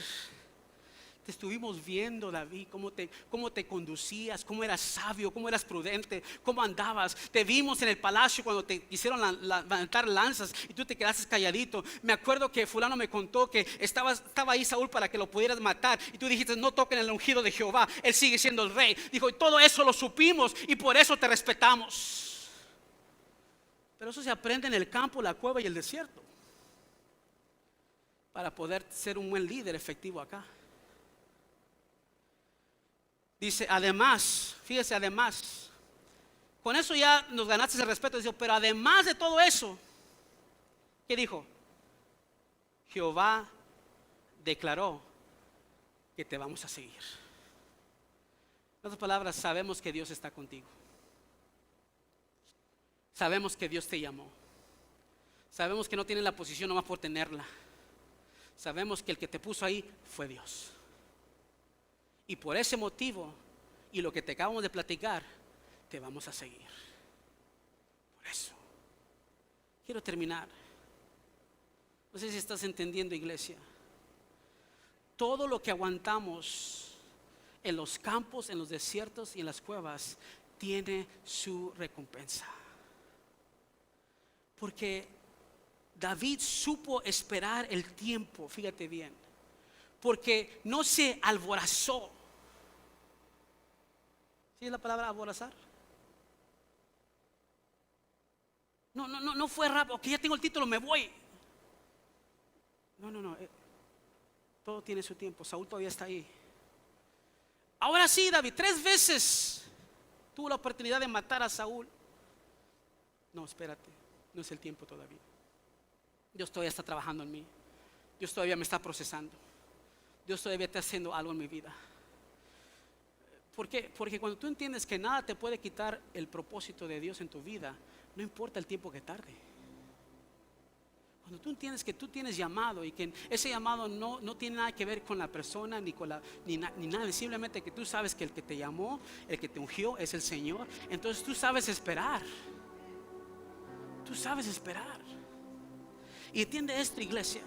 Te estuvimos viendo, David, cómo te conducías, cómo eras sabio, cómo eras prudente, cómo andabas. Te vimos en el palacio cuando te quisieron levantar lanzas y tú te quedaste calladito. Me acuerdo que fulano me contó que estaba ahí Saúl para que lo pudieras matar y tú dijiste, no toquen el ungido de Jehová, él sigue siendo el rey. Dijo, y todo eso lo supimos y por eso te respetamos. Pero eso se aprende en el campo, la cueva y el desierto para poder ser un buen líder efectivo acá. Dice, además, fíjese, además, con eso ya nos ganaste el respeto. Dice, pero además de todo eso, ¿qué dijo? Jehová declaró que te vamos a seguir. En otras palabras, sabemos que Dios está contigo. Sabemos que Dios te llamó. Sabemos que no tienes la posición nomás por tenerla. Sabemos que el que te puso ahí fue Dios. Y por ese motivo y lo que te acabamos de platicar, te vamos a seguir. Por eso quiero terminar. No sé si estás entendiendo, iglesia. Todo lo que aguantamos en los campos, en los desiertos y en las cuevas tiene su recompensa. Porque David supo esperar el tiempo, fíjate bien, porque no se alborazó. ¿Sí es la palabra alborazar? No fue rápido, que ya tengo el título, me voy. No, todo tiene su tiempo. Saúl todavía está ahí. Ahora sí, David, 3 veces tuvo la oportunidad de matar a Saúl. No, espérate, no es el tiempo todavía. Dios todavía está trabajando en mí. Dios todavía me está procesando. Dios todavía está haciendo algo en mi vida. ¿Por qué? Porque cuando tú entiendes que nada te puede quitar el propósito de Dios en tu vida, no importa el tiempo que tarde. Cuando tú entiendes que tú tienes llamado y que ese llamado no tiene nada que ver con la persona ni nada, simplemente que tú sabes que el que te llamó, el que te ungió es el Señor, entonces tú sabes esperar. Tú sabes esperar. Y entiende esto, iglesia,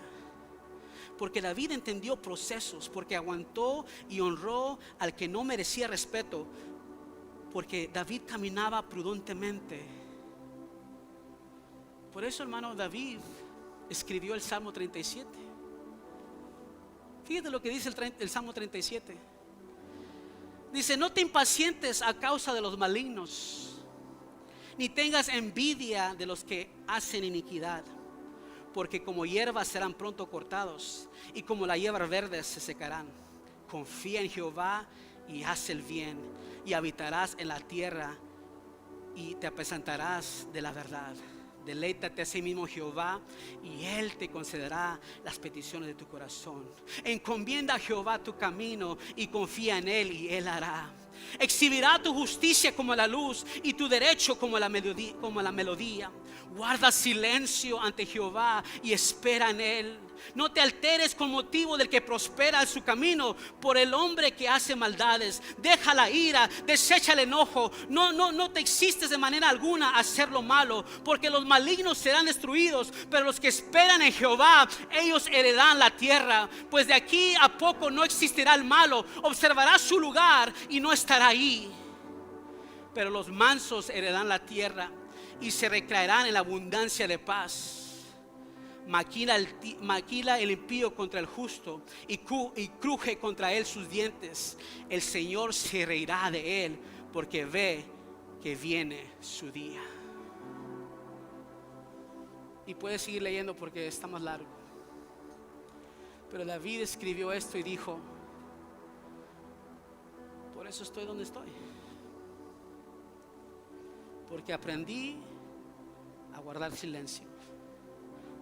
porque David entendió procesos, porque aguantó y honró al que no merecía respeto, porque David caminaba prudentemente. Por eso, hermano, David escribió el Salmo 37. Fíjate lo que dice el Salmo 37. Dice: no te impacientes a causa de los malignos, ni tengas envidia de los que hacen iniquidad, porque como hierbas serán pronto cortados, y como la hierba verde se secarán. Confía en Jehová y haz el bien, y habitarás en la tierra, y te apacentarás de la verdad. Deleítate a sí mismo Jehová, y Él te concederá las peticiones de tu corazón. Encomienda a Jehová tu camino, y confía en Él, y Él hará. Exhibirá tu justicia como la luz, y tu derecho como la melodía. Guarda silencio ante Jehová y espera en Él. No te alteres con motivo del que prospera en su camino, por el hombre que hace maldades. Deja la ira, desecha el enojo. No te existes de manera alguna a hacer lo malo, porque los malignos serán destruidos, pero los que esperan en Jehová, ellos heredarán la tierra. Pues de aquí a poco no existirá el malo, observará su lugar y no estará ahí. Pero los mansos heredarán la tierra y se recrearán en la abundancia de paz. Maquila el impío contra el justo, y cruje contra él sus dientes. El Señor se reirá de él, porque ve que viene su día. Y puedes seguir leyendo porque está más largo. Pero David escribió esto y dijo: por eso estoy donde estoy, porque aprendí a guardar silencio,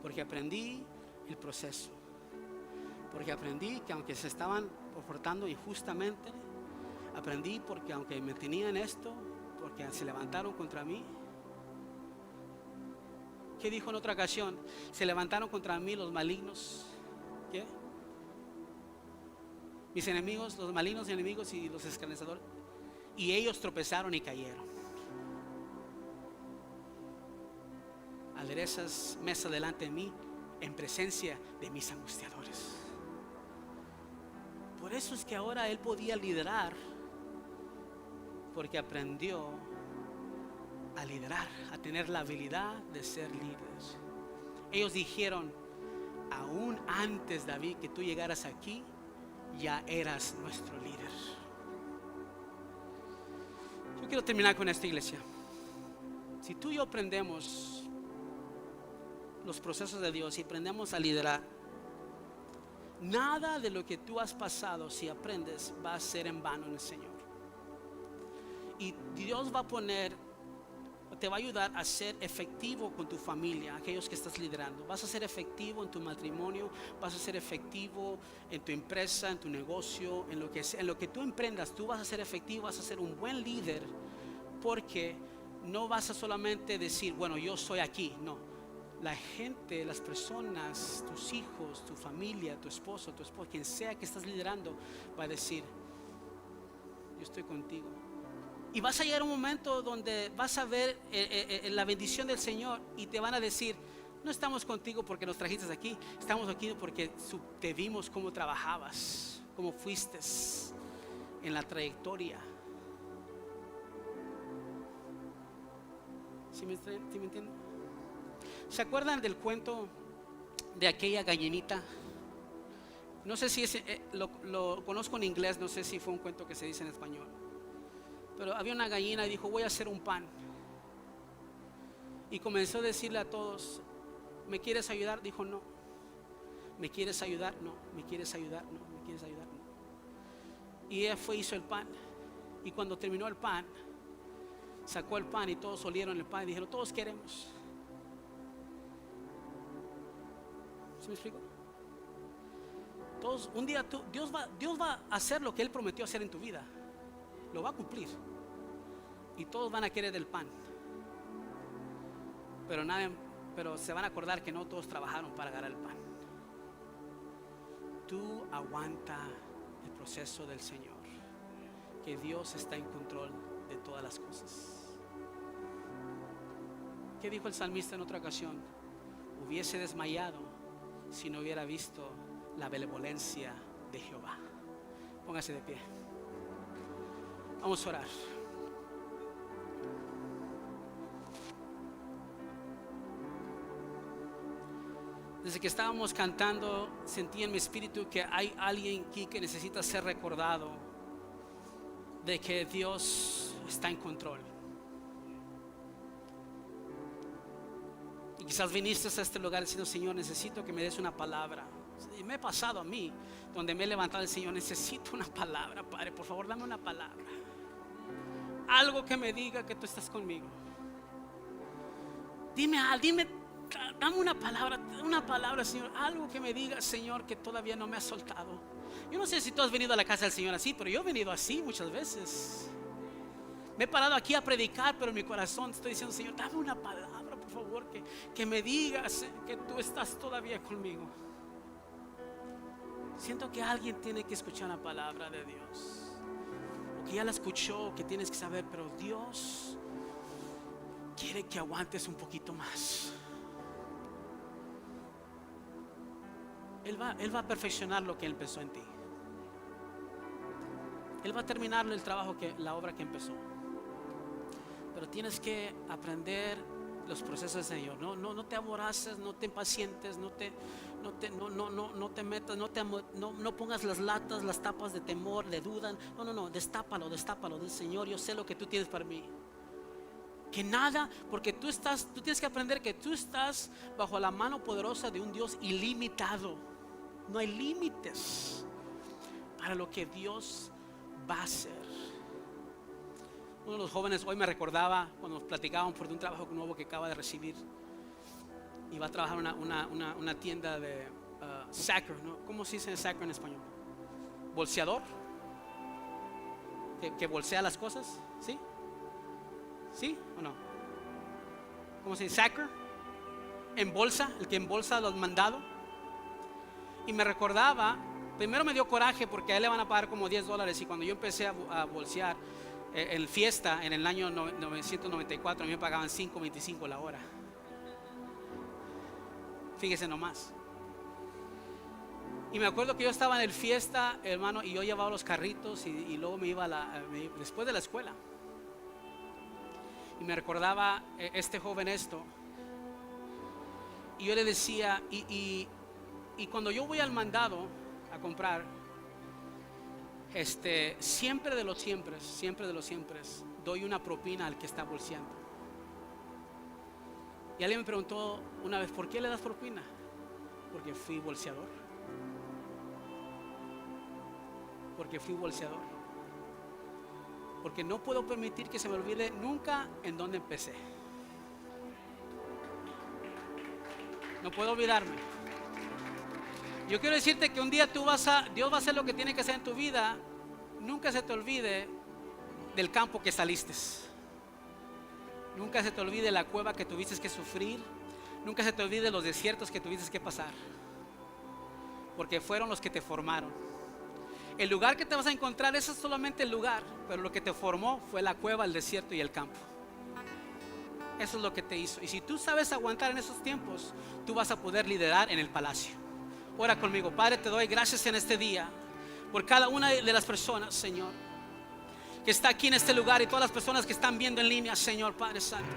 porque aprendí el proceso, porque aprendí que aunque se estaban comportando injustamente, aprendí porque aunque me tenían esto, porque se levantaron contra mí. ¿Qué dijo en otra ocasión? Se levantaron contra mí los malignos. ¿Qué? Mis enemigos, los malignos enemigos y los escarnecedores, y ellos tropezaron y cayeron. Aderezas mesa delante de mí en presencia de mis angustiadores. Por eso es que ahora él podía liderar, porque aprendió a liderar, a tener la habilidad de ser líderes. Ellos dijeron: aún antes, David, que tú llegaras aquí, ya eras nuestro líder. Yo quiero terminar con esta, iglesia. Si tú y yo aprendemos los procesos de Dios y aprendemos a liderar, nada de lo que tú has pasado, si aprendes, va a ser en vano en el Señor. Y Dios va a te va a ayudar a ser efectivo con tu familia, aquellos que estás liderando. Vas a ser efectivo en tu matrimonio, vas a ser efectivo en tu empresa, en tu negocio, en lo que tú emprendas. Tú vas a ser efectivo, vas a ser un buen líder, porque no vas a solamente decir: bueno, yo soy aquí. No. La gente, las personas, tus hijos, tu familia, tu esposo, tu esposa, quien sea que estás liderando, va a decir: yo estoy contigo. Y vas a llegar a un momento donde vas a ver la bendición del Señor, y te van a decir: no estamos contigo porque nos trajiste aquí, estamos aquí porque te vimos cómo trabajabas, cómo fuiste en la trayectoria. ¿Sí me entienden? ¿Se acuerdan del cuento de aquella gallinita. No sé si lo conozco en inglés, no sé si fue un cuento que se dice en español. Pero había una gallina y dijo: voy a hacer un pan. Y comenzó a decirle a todos: ¿me quieres ayudar? Dijo: no. ¿Me quieres ayudar? No. ¿Me quieres ayudar? No. ¿Me quieres ayudar? No. Y ella fue, hizo el pan. Y cuando terminó el pan, sacó el pan y todos olieron el pan y dijeron: todos queremos. ¿Se me explico? Todos, un día Dios va a hacer lo que Él prometió hacer en tu vida. Lo va a cumplir. Y todos van a querer el pan. Pero se van a acordar que no todos trabajaron para ganar el pan. Tú aguanta el proceso del Señor, que Dios está en control de todas las cosas. ¿Qué dijo el salmista en otra ocasión? Hubiese desmayado si no hubiera visto la benevolencia de Jehová. Póngase de pie. Vamos a orar. Desde que estábamos cantando, sentí en mi espíritu que hay alguien aquí que necesita ser recordado de que Dios está en control. Y quizás viniste a este lugar diciendo: Señor, necesito que me des una palabra. Y me ha pasado a mí, donde me he levantado el Señor: necesito una palabra, Padre, por favor, dame una palabra. Algo que me diga que tú estás conmigo. Dame una palabra, Señor. Algo que me diga, Señor, que todavía no me ha soltado. Yo no sé si tú has venido a la casa del Señor así, pero yo he venido así muchas veces. Me he parado aquí a predicar, pero en mi corazón estoy diciendo: Señor, dame una palabra, por favor, que me digas que tú estás todavía conmigo. Siento que alguien tiene que escuchar la palabra de Dios, o que ya la escuchó, que tienes que saber, pero Dios quiere que aguantes un poquito más. Él va a perfeccionar lo que Él empezó en ti. Él va a terminar la obra que empezó. Pero tienes que aprender los procesos del Señor. No te aboraces, no te impacientes, no te metas, no pongas las latas, las tapas de temor, de duda. No, destápalo del Señor. Yo sé lo que tú tienes para mí. Que nada, porque tú tienes que aprender que tú estás bajo la mano poderosa de un Dios ilimitado. No hay límites para lo que Dios va a hacer. Uno de los jóvenes hoy me recordaba cuando nos platicaban por un trabajo nuevo que acaba de recibir. Y va a trabajar en una tienda de sacker, ¿no? ¿Cómo se dice sacker en español? ¿Bolseador? ¿Que bolsea las cosas? ¿Sí? ¿Sí o no? ¿Cómo se dice? Sacker. Embolsa, el que embolsa los mandados. Y me recordaba, primero me dio coraje porque a él le van a pagar como $10. Y cuando yo empecé a bolsear en Fiesta en el año 1994, a mí me pagaban $5.25 la hora. Fíjese nomás. Y me acuerdo que yo estaba en el Fiesta, hermano, y yo llevaba los carritos y luego me iba después de la escuela. Y me recordaba este joven esto. Y yo le decía, y cuando yo voy al mandado a comprar, siempre de los siempre, doy una propina al que está bolseando. Y alguien me preguntó una vez: ¿por qué le das propina? Porque fui bolseador. Porque no puedo permitir que se me olvide nunca en dónde empecé. No puedo olvidarme. Yo quiero decirte que un día Dios va a hacer lo que tiene que hacer en tu vida. Nunca se te olvide del campo que saliste. Nunca se te olvide la cueva que tuviste que sufrir. Nunca se te olvide los desiertos que tuviste que pasar. Porque fueron los que te formaron. El lugar que te vas a encontrar, ese es solamente el lugar, pero lo que te formó fue la cueva, el desierto y el campo. Eso es lo que te hizo. Y si tú sabes aguantar en esos tiempos, tú vas a poder liderar en el palacio. Ora conmigo. Padre, te doy gracias en este día por cada una de las personas, Señor, que está aquí en este lugar, y todas las personas que están viendo en línea, Señor Padre Santo.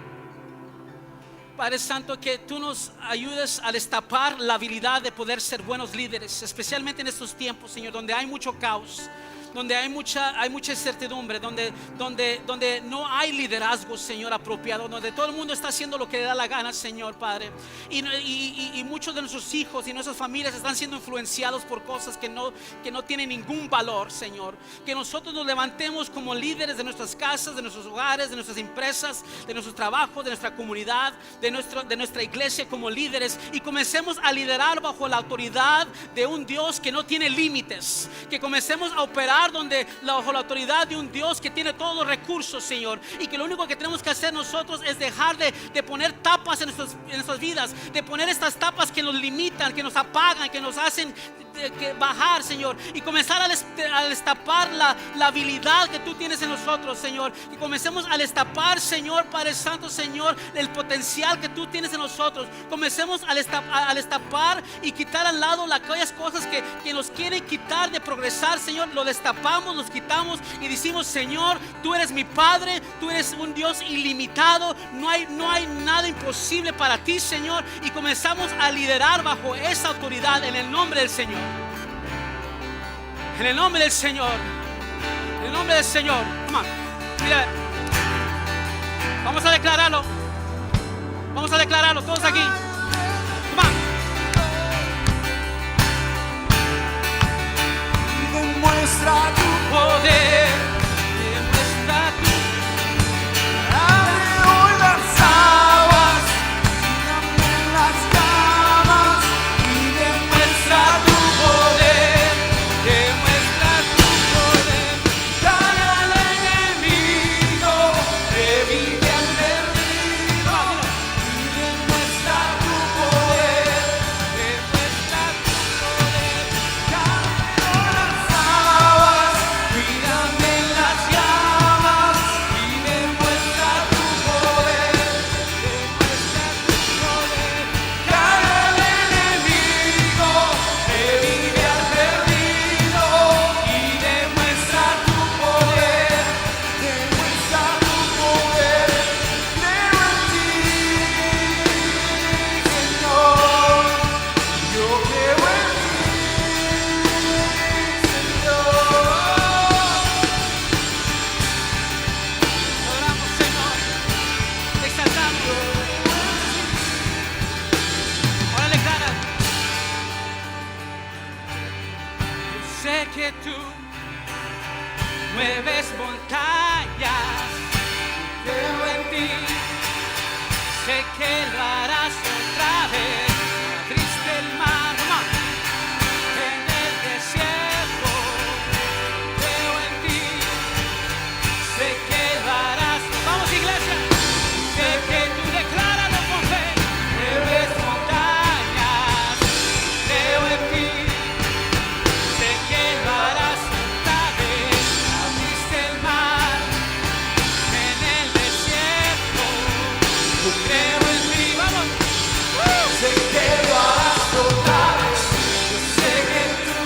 Padre Santo, que tú nos ayudes a destapar la habilidad de poder ser buenos líderes, especialmente en estos tiempos, Señor, donde hay mucho caos, donde hay mucha incertidumbre, donde no hay liderazgo, Señor, apropiado, donde todo el mundo está haciendo lo que le da la gana, Señor, Padre. Y muchos de nuestros hijos y nuestras familias están siendo influenciados por cosas que no tienen ningún valor, Señor. Que nosotros nos levantemos como líderes de nuestras casas, de nuestros hogares, de nuestras empresas, de nuestros trabajos, de nuestra comunidad, de nuestra iglesia como líderes, y comencemos a liderar bajo la autoridad de un Dios que no tiene límites. Que comencemos a operar bajo la autoridad de un Dios que tiene todos los recursos, Señor, y que lo único que tenemos que hacer nosotros es dejar de poner tapas en nuestras vidas, de poner estas tapas que nos limitan, que nos apagan, que nos hacen que bajar, Señor, y comenzar a destapar la habilidad que tú tienes en nosotros, Señor. Y comencemos a destapar, Señor, Padre Santo, Señor, el potencial que tú tienes en nosotros. Comencemos a destapar y quitar al lado aquellas cosas que nos quieren quitar de progresar, Señor. Lo destapamos, los quitamos y decimos: Señor, tú eres mi Padre, tú eres un Dios ilimitado, no hay nada imposible para ti, Señor. Y comenzamos a liderar bajo esa autoridad en el nombre del Señor. En el nombre del Señor. En el nombre del Señor. Come on. Mira. Vamos a declararlo. Vamos a declararlo todos aquí. Come on. Demuestra tu Poder. Demuestra tu abre hoy las aguas, dame las llamas y demuestra tu poder, demuestra tu poder. Dale al enemigo, revive al perdido y demuestra tu poder, demuestra tu poder. Dale hoy las aguas, cuídame en las llamas y demuestra tu poder, demuestra tu poder. Dale al enemigo, revive al perdido y demuestra tu poder, demuestra tu poder. Creo en ti, Señor, yo creo en ti, Señor. Adoramos, Señor. Te exaltamos. Ahora declara: yo sé que tú mueves montañas. Creo en ti. Sé que lo harás otra vez. Abriste el mar, come on, en el desierto. Creo en ti. Sé que lo harás. Vamos, iglesia. Sé que tú decláralo con fe. Mueves montañas. Creo en ti. Sé que lo harás otra vez. Abriste el mar en el desierto. Creo en ti. Vamos. Sé que lo harás otra vez. Yo sé que tú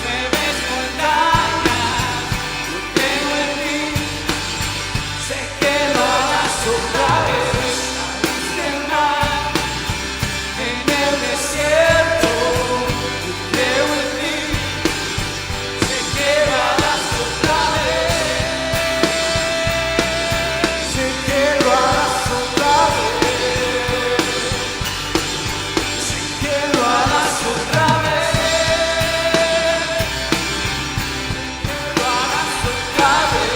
Mueves montañas. yo creo en ti. Sé que lo harás otra vez. Abriste el mar en el desierto. Yo creo en ti. Sé que lo harás otra vez. Sé que lo harás otra vez. Sé que lo harás otra vez. Lo harás otra vez.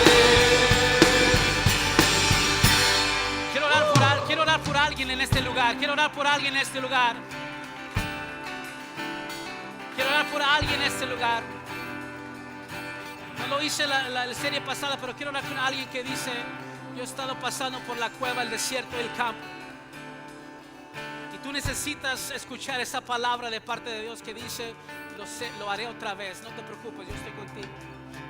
Quiero orar por alguien en este lugar. Quiero orar por alguien en este lugar. Quiero orar por alguien en este lugar. No lo hice la serie pasada, pero quiero orar con alguien que dice: yo he estado pasando por la cueva, el desierto, el campo. Y tú necesitas escuchar esa palabra de parte de Dios que dice: lo haré otra vez. No te preocupes, yo estoy contigo.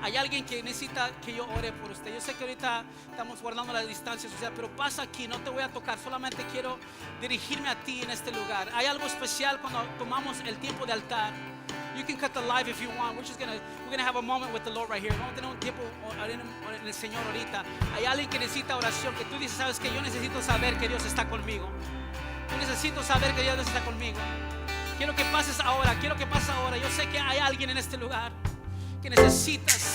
Hay alguien que necesita que yo ore por usted. Yo sé que ahorita estamos guardando la distancia social, pero pasa aquí, no te voy a tocar. Solamente quiero dirigirme a ti en este lugar. Hay algo especial cuando tomamos el tiempo de altar. You can cut the live if you want. We're gonna have a moment with the Lord right here. Vamos a tener un tiempo en el Señor ahorita. Hay alguien que necesita oración, que tú dices, sabes que yo necesito saber que Dios está conmigo. Yo necesito saber que Dios está conmigo. Quiero que pases ahora. Yo sé que hay alguien en este lugar que necesitas